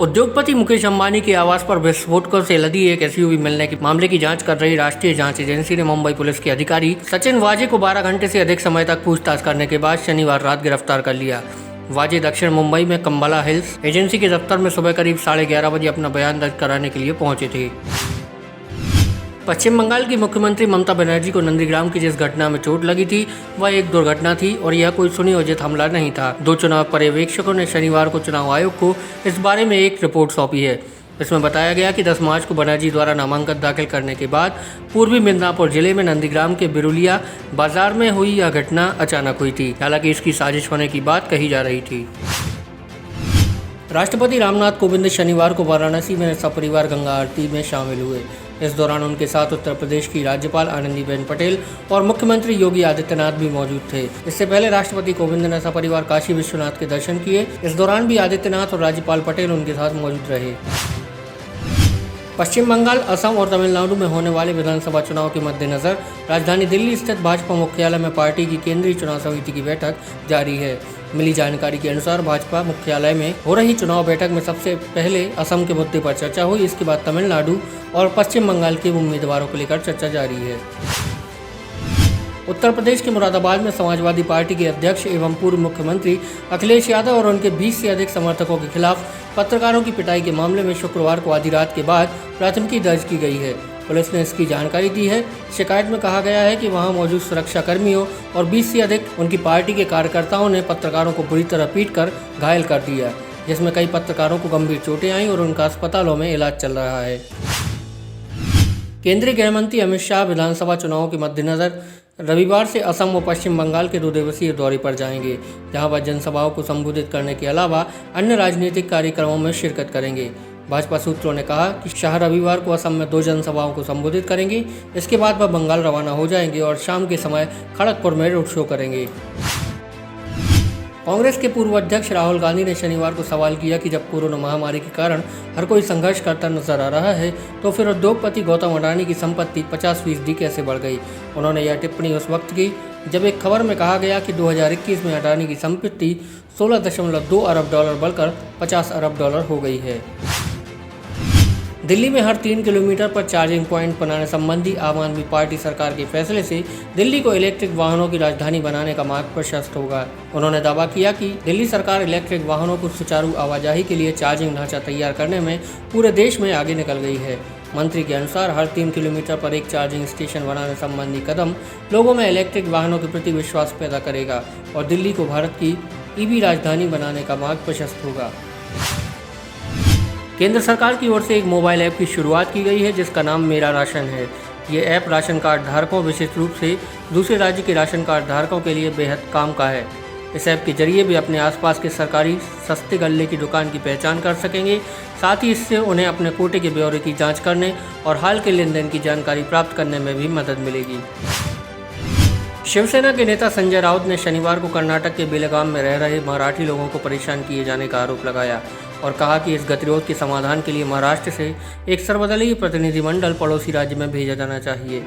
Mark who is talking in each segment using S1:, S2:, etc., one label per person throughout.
S1: उद्योगपति मुकेश अंबानी के आवास पर विस्फोटकों से लदी एक एसयूवी मिलने के मामले की जांच कर रही राष्ट्रीय जांच एजेंसी ने मुंबई पुलिस के अधिकारी सचिन वाजे को 12 घंटे से अधिक समय तक पूछताछ करने के बाद शनिवार रात गिरफ्तार कर लिया। वाजे दक्षिण मुंबई में कंबला हिल्स एजेंसी के दफ्तर में सुबह करीब 11:30 बजे अपना बयान दर्ज कराने के लिए पहुंचे थे। पश्चिम बंगाल की मुख्यमंत्री ममता बनर्जी को नंदीग्राम की जिस घटना में चोट लगी थी वह एक दुर्घटना थी और यह कोई सुनियोजित हमला नहीं था। 2 चुनाव पर्यवेक्षकों ने शनिवार को चुनाव आयोग को इस बारे में एक रिपोर्ट सौंपी है। इसमें बताया गया कि 10 मार्च को बनर्जी द्वारा नामांकन दाखिल करने के बाद पूर्वी मिदनापुर जिले में नंदीग्राम के बिरुलिया बाजार में हुई यह घटना अचानक हुई थी। हालांकि इसकी साजिश होने की बात कही जा रही थी। राष्ट्रपति रामनाथ कोविंद शनिवार को वाराणसी में सपरिवार गंगा आरती में शामिल हुए। इस दौरान उनके साथ उत्तर प्रदेश की राज्यपाल आनंदीबेन पटेल और मुख्यमंत्री योगी आदित्यनाथ भी मौजूद थे। इससे पहले राष्ट्रपति कोविंद ने सपरिवार काशी विश्वनाथ के दर्शन किए। इस दौरान भी आदित्यनाथ और राज्यपाल पटेल उनके साथ मौजूद रहे। पश्चिम बंगाल, असम और तमिलनाडु में होने वाले विधानसभा चुनाव के मद्देनजर राजधानी दिल्ली स्थित भाजपा मुख्यालय में पार्टी की केंद्रीय चुनाव समिति की बैठक जारी है। मिली जानकारी के अनुसार भाजपा मुख्यालय में हो रही चुनाव बैठक में सबसे पहले असम के मुद्दे पर चर्चा हुई। इसके बाद तमिलनाडु और पश्चिम बंगाल के उम्मीदवारों को लेकर चर्चा जारी है। उत्तर प्रदेश के मुरादाबाद में समाजवादी पार्टी के अध्यक्ष एवं पूर्व मुख्यमंत्री अखिलेश यादव और उनके 20 से अधिक समर्थकों के खिलाफ पत्रकारों की पिटाई के मामले में शुक्रवार को आधी रात के बाद प्राथमिकी दर्ज की गई है। पुलिस ने इसकी जानकारी दी है। शिकायत में कहा गया है कि वहां मौजूद सुरक्षा कर्मियों और 20 से अधिक उनकी पार्टी के कार्यकर्ताओं ने पत्रकारों को बुरी तरह पीटकर घायल कर दिया, जिसमें कई पत्रकारों को गंभीर चोटें आईं और उनका अस्पतालों में इलाज चल रहा है। केंद्रीय गृह मंत्री अमित शाह विधानसभा चुनावों के मद्देनजर रविवार से असम व पश्चिम बंगाल के 2 दिवसीय दौरे पर जाएंगे, जहां वह जनसभाओं को संबोधित करने के अलावा अन्य राजनीतिक कार्यक्रमों में शिरकत करेंगे। भाजपा सूत्रों ने कहा कि शाह रविवार को असम में 2 जनसभाओं को संबोधित करेंगे। इसके बाद वह बंगाल रवाना हो जाएंगे और शाम के समय खड़गपुर में रोड शो करेंगे। कांग्रेस के पूर्व अध्यक्ष राहुल गांधी ने शनिवार को सवाल किया कि जब कोरोना महामारी के कारण हर कोई संघर्ष करता नजर आ रहा है तो फिर उद्योगपति गौतम अडानी की संपत्ति 50% कैसे बढ़ गई। उन्होंने यह टिप्पणी उस वक्त की जब एक खबर में कहा गया कि 2021 में अडानी की संपत्ति $16.2 अरब बढ़कर $50 अरब हो गई है। दिल्ली में हर 3 किलोमीटर पर चार्जिंग पॉइंट बनाने संबंधी आम आदमी पार्टी सरकार के फैसले से दिल्ली को इलेक्ट्रिक वाहनों की राजधानी बनाने का मार्ग प्रशस्त होगा। उन्होंने दावा किया कि दिल्ली सरकार इलेक्ट्रिक वाहनों को सुचारू आवाजाही के लिए चार्जिंग ढांचा तैयार करने में पूरे देश में आगे निकल गई है। मंत्री के अनुसार हर 3 किलोमीटर पर एक चार्जिंग स्टेशन बनाने संबंधी कदम लोगों में इलेक्ट्रिक वाहनों के प्रति विश्वास पैदा करेगा और दिल्ली को भारत की ईवी राजधानी बनाने का मार्ग प्रशस्त होगा। केंद्र सरकार की ओर से एक मोबाइल ऐप की शुरुआत की गई है जिसका नाम मेरा राशन है। ये ऐप राशन कार्ड धारकों, विशेष रूप से दूसरे राज्य के राशन कार्ड धारकों के लिए बेहद काम का है। इस ऐप के जरिए वे अपने आसपास के सरकारी सस्ते गल्ले की दुकान की पहचान कर सकेंगे। साथ ही इससे उन्हें अपने कोटे के ब्यौरे की जांच करने और हाल के लेन देन की जानकारी प्राप्त करने में भी मदद मिलेगी। शिवसेना के नेता संजय राउत ने शनिवार को कर्नाटक के बेलगाम में रह रहे मराठी लोगों को परेशान किए जाने का आरोप लगाया और कहा कि इस गतिरोध के समाधान के लिए महाराष्ट्र से एक सर्वदलीय प्रतिनिधिमंडल पड़ोसी राज्य में भेजा जाना चाहिए।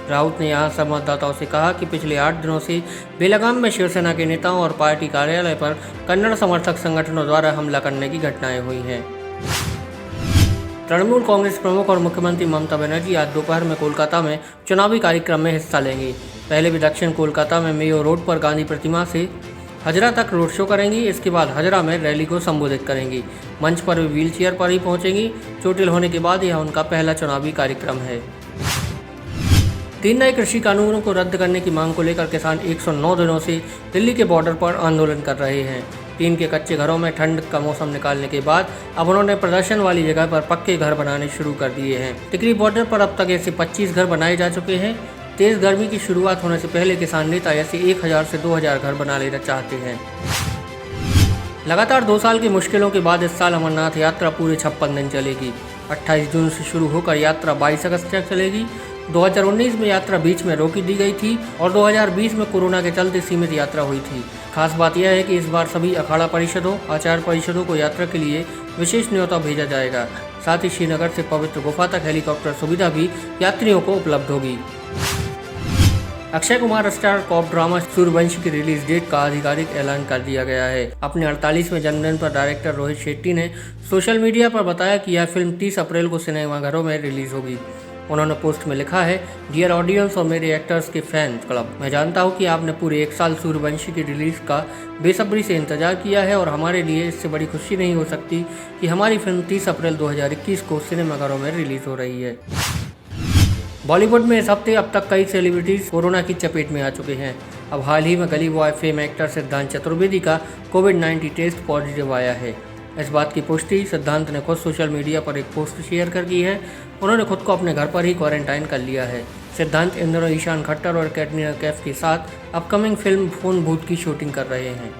S1: राउत ने यहां संवाददाताओं से कहा कि पिछले 8 दिनों से बेलगाम में शिवसेना के नेताओं और पार्टी कार्यालय पर कन्नड़ समर्थक संगठनों द्वारा हमला करने की घटनाएं हुई हैं। तृणमूल कांग्रेस प्रमुख और मुख्यमंत्री ममता बनर्जी आज दोपहर में कोलकाता में चुनावी कार्यक्रम में हिस्सा लेंगी। पहले भी दक्षिण कोलकाता में मेयो रोड पर गांधी प्रतिमा से हजरा तक रोड शो करेंगी। इसके बाद हजरा में रैली को संबोधित करेंगी। मंच पर वे व्हील चेयर पर ही पहुंचेंगी। चोटिल होने के बाद यह उनका पहला चुनावी कार्यक्रम है। 3 नए कृषि कानूनों को रद्द करने की मांग को लेकर किसान 109 दिनों से दिल्ली के बॉर्डर पर आंदोलन कर रहे हैं। टीन के कच्चे घरों में ठंड का मौसम निकालने के बाद अब उन्होंने प्रदर्शन वाली जगह पर पक्के घर बनाने शुरू कर दिए हैं। टिकरी बॉर्डर पर अब तक ऐसे 25 घर बनाए जा चुके हैं। तेज गर्मी की शुरुआत होने से पहले किसान नेता ऐसे 1000 से 2000 घर बना लेना चाहते हैं। लगातार 2 साल की मुश्किलों के बाद इस साल अमरनाथ यात्रा पूरे 56 दिन चलेगी। 28 जून से शुरू होकर यात्रा 22 अगस्त तक चलेगी। 2019 में यात्रा बीच में रोकी दी गई थी और 2020 में कोरोना के चलते सीमित यात्रा हुई थी। खास बात यह है कि इस बार सभी अखाड़ा परिषदों, आचार परिषदों को यात्रा के लिए विशेष न्योता भेजा जाएगा। साथ ही श्रीनगर से पवित्र गुफा तक हेलीकॉप्टर सुविधा भी यात्रियों को उपलब्ध होगी। Akshay Kumar star cop drama Sooryavanshi की रिलीज डेट का आधिकारिक ऐलान कर दिया गया है। अपने 48वें जन्मदिन पर डायरेक्टर रोहित शेट्टी ने सोशल मीडिया पर बताया कि यह फिल्म 30 अप्रैल को सिनेमाघरों में रिलीज होगी। उन्होंने पोस्ट में लिखा है, डियर ऑडियंस और मेरे एक्टर्स के फैन क्लब, मैं जानता हूं कि आपने पूरे 1 साल सूर्यवंशी की रिलीज का बेसब्री से इंतजार किया है और हमारे लिए इससे बड़ी खुशी नहीं हो सकती कि हमारी फिल्म 30 अप्रैल 2021 को सिनेमाघरों में रिलीज हो रही है। बॉलीवुड में इस हफ्ते अब तक कई सेलिब्रिटीज कोरोना की चपेट में आ चुके हैं। अब हाल ही में गली बॉय फेम एक्टर सिद्धांत चतुर्वेदी का कोविड-19 टेस्ट पॉजिटिव आया है। इस बात की पुष्टि सिद्धांत ने खुद सोशल मीडिया पर एक पोस्ट शेयर कर की है। उन्होंने खुद को अपने घर पर ही क्वारंटाइन कर लिया है। सिद्धांत इन दिनों ईशान खट्टर और कैटरीना कैफ के साथ अपकमिंग फिल्म फोन भूत की शूटिंग कर रहे हैं।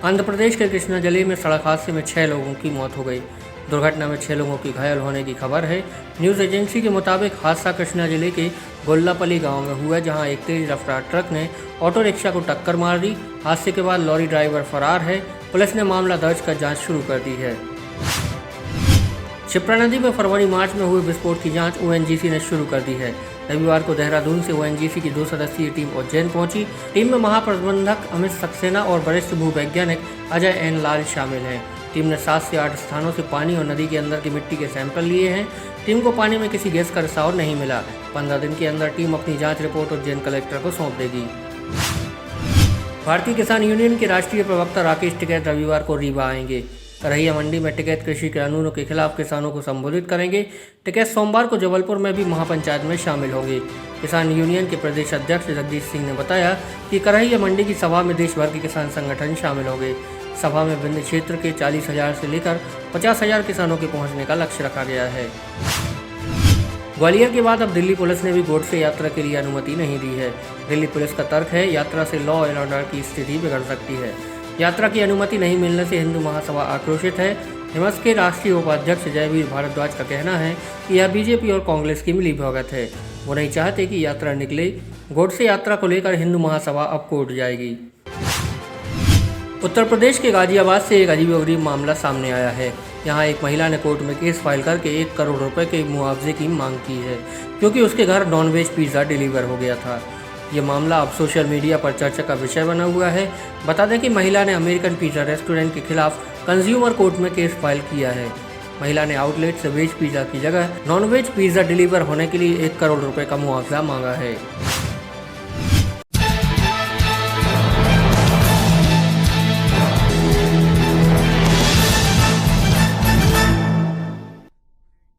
S1: आंध्र प्रदेश के कृष्णा जिले में सड़क हादसे में 6 लोगों की मौत हो गई। दुर्घटना में 6 लोगों की घायल होने की खबर है। न्यूज़ एजेंसी के मुताबिक हादसा कृष्णा जिले के गोल्लापल्ली गांव में हुआ, जहां एक तेज रफ्तार ट्रक ने ऑटो रिक्शा को टक्कर मार दी। हादसे के बाद लॉरी ड्राइवर फरार है। पुलिस ने मामला दर्ज कर जांच शुरू कर दी है। शिप्रा नदी में फरवरी मार्च में हुए विस्फोट की जांच ओएनजीसी ने शुरू कर दी है। रविवार को देहरादून से ओएनजीसी की 2 सदस्यीय टीम उज्जैन पहुंची। टीम में महाप्रबंधक अमित सक्सेना और वरिष्ठ भूवैज्ञानिक अजय एन लाल शामिल हैं। टीम ने 7 से 8 स्थानों से पानी और नदी के अंदर की मिट्टी के सैंपल लिए हैं। टीम को पानी में किसी गैस का रिसाव नहीं मिला। 15 दिन के अंदर टीम अपनी जांच रिपोर्ट उज्जैन कलेक्टर को सौंप देगी। भारतीय किसान यूनियन के राष्ट्रीय प्रवक्ता राकेश टिकैत रविवार को रीवा आएंगे। करहिया मंडी में टिकैत कृषि कानूनों के खिलाफ किसानों को संबोधित करेंगे। टिकैत सोमवार को जबलपुर में भी महापंचायत में शामिल होंगे। किसान यूनियन के प्रदेश अध्यक्ष जगदीश सिंह ने बताया कि करहिया मंडी की सभा में देश भर के किसान संगठन शामिल होंगे। सभा में विंध्य क्षेत्र के 40,000 से लेकर 50,000 किसानों के पहुंचने का लक्ष्य रखा गया है। ग्वालियर के बाद अब दिल्ली पुलिस ने भी गोडसे यात्रा के लिए अनुमति नहीं दी है। दिल्ली पुलिस का तर्क है, यात्रा से लॉ एंड ऑर्डर की स्थिति बिगड़ सकती है। यात्रा की अनुमति नहीं मिलने से हिंदू महासभा आक्रोशित है। हिमस के राष्ट्रीय उपाध्यक्ष जयवीर भारद्वाज का कहना है कि यह बीजेपी और कांग्रेस की मिलीभगत है। वो नहीं चाहते कि यात्रा निकले। गोडसे यात्रा को लेकर हिंदू महासभा अब कोर्ट जाएगी। उत्तर प्रदेश के गाजियाबाद से एक अजीबोगरीब मामला सामने आया है। यहाँ एक महिला ने कोर्ट में केस फाइल करके 1 करोड़ रुपए के मुआवजे की मांग की है, क्योंकि उसके घर नॉनवेज पिज़्ज़ा डिलीवर हो गया था। ये मामला अब सोशल मीडिया पर चर्चा का विषय बना हुआ है। बता दें कि महिला ने अमेरिकन पिज़्ज़ा रेस्टोरेंट के खिलाफ कंज्यूमर कोर्ट में केस फाइल किया है। महिला ने आउटलेट से वेज पिज़्ज़ा की जगह नॉनवेज पिज़्ज़ा डिलीवर होने के लिए 1 करोड़ रुपए का मुआवजा मांगा है।